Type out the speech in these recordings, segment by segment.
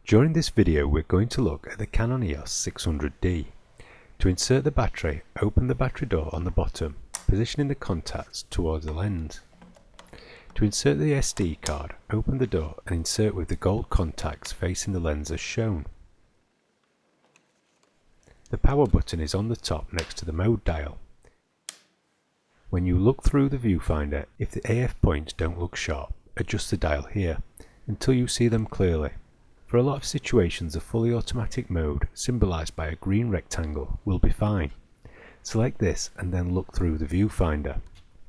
During this video we're going to look at the Canon EOS 600D. To insert the battery, open the battery door on the bottom, positioning the contacts towards the lens. To insert the SD card, open the door and insert with the gold contacts facing the lens as shown. The power button is on the top next to the mode dial. When you look through the viewfinder, if the AF points don't look sharp, adjust the dial here until you see them clearly. For a lot of situations, a fully automatic mode, symbolised by a green rectangle, will be fine. Select this and then look through the viewfinder.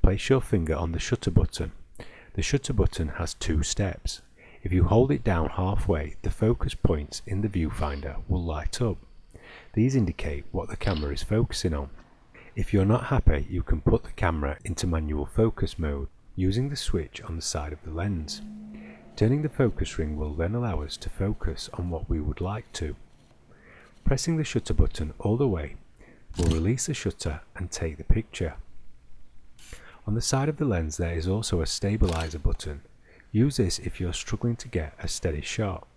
Place your finger on the shutter button. The shutter button has two steps. If you hold it down halfway, the focus points in the viewfinder will light up. These indicate what the camera is focusing on. If you're not happy, you can put the camera into manual focus mode using the switch on the side of the lens. Turning the focus ring will then allow us to focus on what we would like to. Pressing the shutter button all the way will release the shutter and take the picture. On the side of the lens there is also a stabilizer button. Use this if you're struggling to get a steady shot.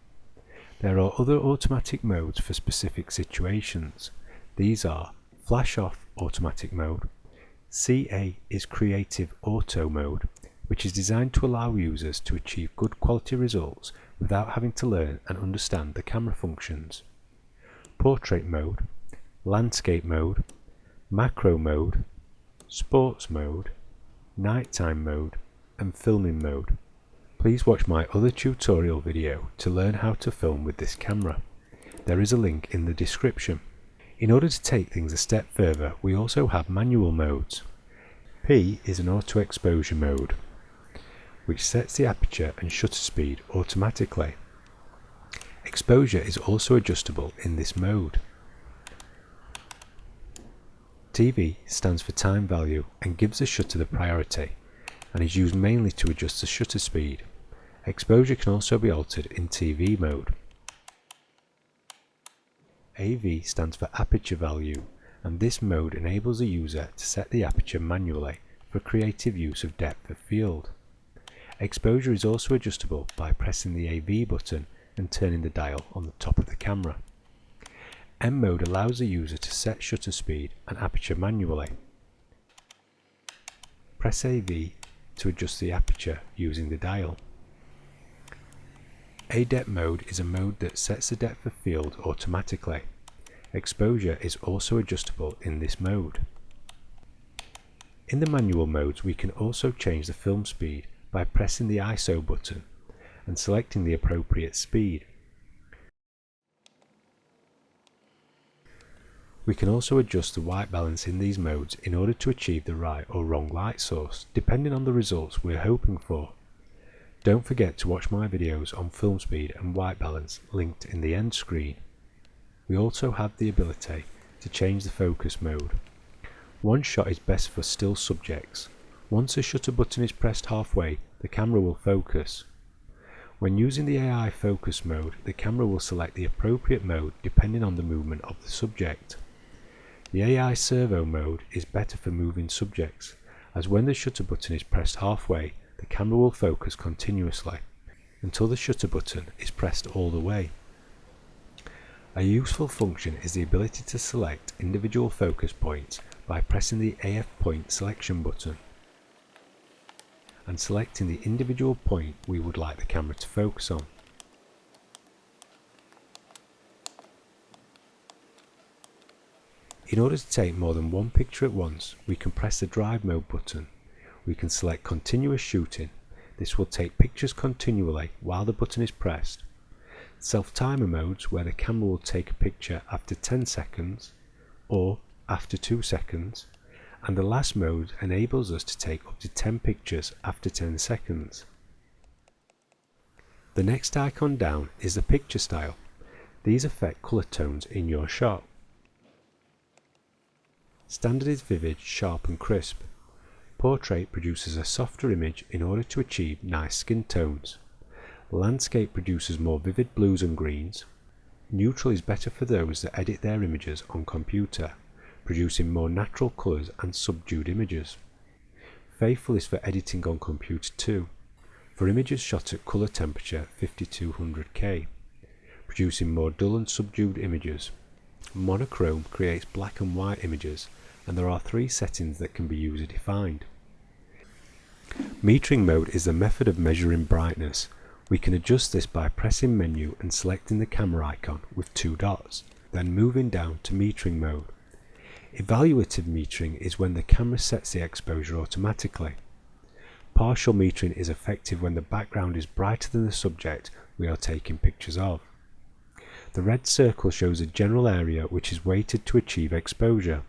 There are other automatic modes for specific situations. These are Flash Off Automatic Mode. CA is Creative Auto Mode, which is designed to allow users to achieve good quality results without having to learn and understand the camera functions. Portrait Mode, Landscape Mode, Macro Mode, Sports Mode, Nighttime Mode, and Filming Mode. Please watch my other tutorial video to learn how to film with this camera. There is a link in the description. In order to take things a step further, we also have manual modes. P is an auto exposure mode, which sets the aperture and shutter speed automatically. Exposure is also adjustable in this mode. TV stands for time value and gives the shutter the priority, and is used mainly to adjust the shutter speed. Exposure can also be altered in TV mode. AV stands for aperture value, and this mode enables the user to set the aperture manually for creative use of depth of field. Exposure is also adjustable by pressing the AV button and turning the dial on the top of the camera. M mode allows the user to set shutter speed and aperture manually. Press AV to adjust the aperture using the dial. A-Dep Mode is a mode that sets the depth of field automatically. Exposure is also adjustable in this mode. In the manual modes, we can also change the film speed by pressing the ISO button and selecting the appropriate speed. We can also adjust the white balance in these modes in order to achieve the right or wrong light source, depending on the results we're hoping for. Don't forget to watch my videos on film speed and white balance linked in the end screen. We also have the ability to change the focus mode. One shot is best for still subjects. Once the shutter button is pressed halfway, the camera will focus. When using the AI focus mode, the camera will select the appropriate mode depending on the movement of the subject. The AI servo mode is better for moving subjects, as when the shutter button is pressed halfway, the camera will focus continuously until the shutter button is pressed all the way. A useful function is the ability to select individual focus points by pressing the AF point selection button and selecting the individual point we would like the camera to focus on. In order to take more than one picture at once, we can press the drive mode button. We can select continuous shooting. This will take pictures continually while the button is pressed. Self-timer modes, where the camera will take a picture after 10 seconds or after 2 seconds, and the last mode enables us to take up to 10 pictures after 10 seconds. The next icon down is the picture style. These affect colour tones in your shot. Standard is vivid, sharp and crisp. Portrait produces a softer image in order to achieve nice skin tones. Landscape produces more vivid blues and greens. Neutral is better for those that edit their images on computer, producing more natural colours and subdued images. Faithful is for editing on computer too, for images shot at colour temperature 5200K. producing more dull and subdued images. Monochrome creates black and white images, and there are 3 settings that can be user defined. Metering mode is a method of measuring brightness. We can adjust this by pressing menu and selecting the camera icon with 2 dots, then moving down to metering mode. Evaluative metering is when the camera sets the exposure automatically. Partial metering is effective when the background is brighter than the subject we are taking pictures of. The red circle shows a general area which is weighted to achieve exposure.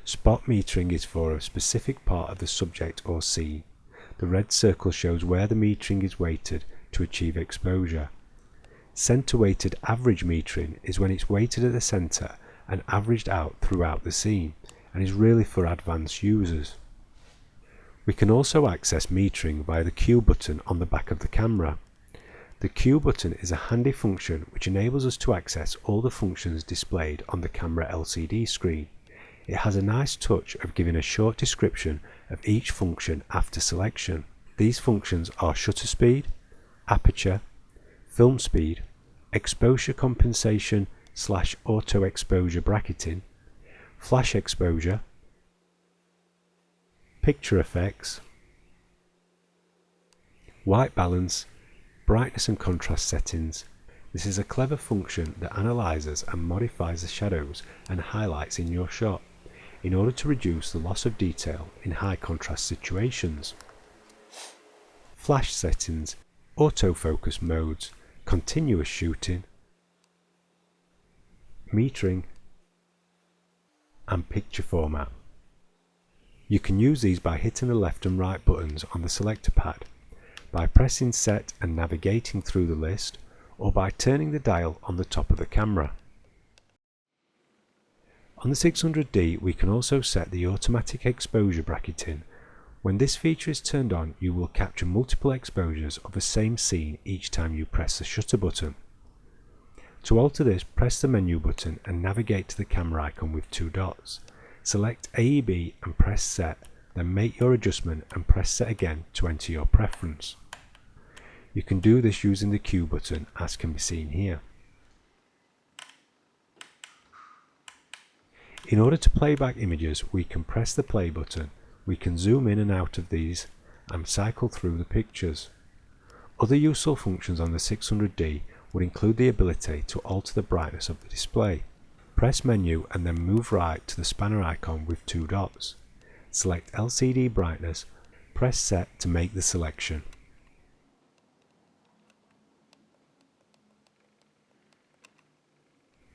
Spot metering is for a specific part of the subject or scene. The red circle shows where the metering is weighted to achieve exposure. Center weighted average metering is when it's weighted at the center and averaged out throughout the scene, and is really for advanced users. We can also access metering via the Q button on the back of the camera. The Q button is a handy function which enables us to access all the functions displayed on the camera LCD screen. It has a nice touch of giving a short description of each function after selection. These functions are shutter speed, aperture, film speed, exposure compensation / auto exposure bracketing, flash exposure, picture effects, white balance, brightness and contrast settings. This is a clever function that analyzes and modifies the shadows and highlights in your shot in order to reduce the loss of detail in high contrast situations. Flash settings, autofocus modes, continuous shooting, metering, and picture format. You can use these by hitting the left and right buttons on the selector pad, by pressing set and navigating through the list, or by turning the dial on the top of the camera. On the 600D we can also set the automatic exposure bracketing. When this feature is turned on, you will capture multiple exposures of the same scene each time you press the shutter button. To alter this, press the menu button and navigate to the camera icon with 2 dots. Select AEB and press set, then make your adjustment and press set again to enter your preference. You can do this using the Q button, as can be seen here. In order to play back images, we can press the play button. We can zoom in and out of these and cycle through the pictures. Other useful functions on the 600D would include the ability to alter the brightness of the display. Press menu and then move right to the spanner icon with 2 dots. Select LCD brightness, press set to make the selection.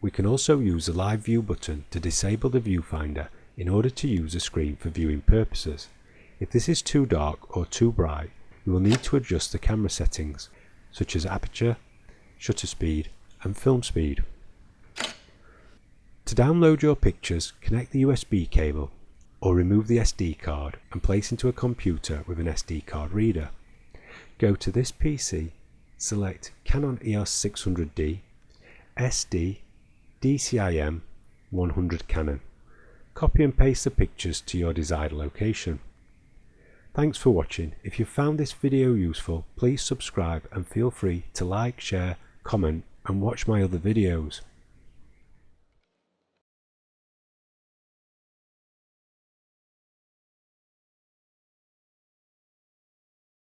We can also use the Liveview button to disable the viewfinder in order to use the screen for viewing purposes. If this is too dark or too bright, you will need to adjust the camera settings, such as aperture, shutter speed, and film speed. To download your pictures, connect the USB cable or remove the SD card and place into a computer with an SD card reader. Go to this PC, select Canon EOS 600D, SD, DCIM 100 Canon. Copy and paste the pictures to your desired location. Thanks for watching. If you found this video useful, please subscribe and feel free to like, share, comment and watch my other videos.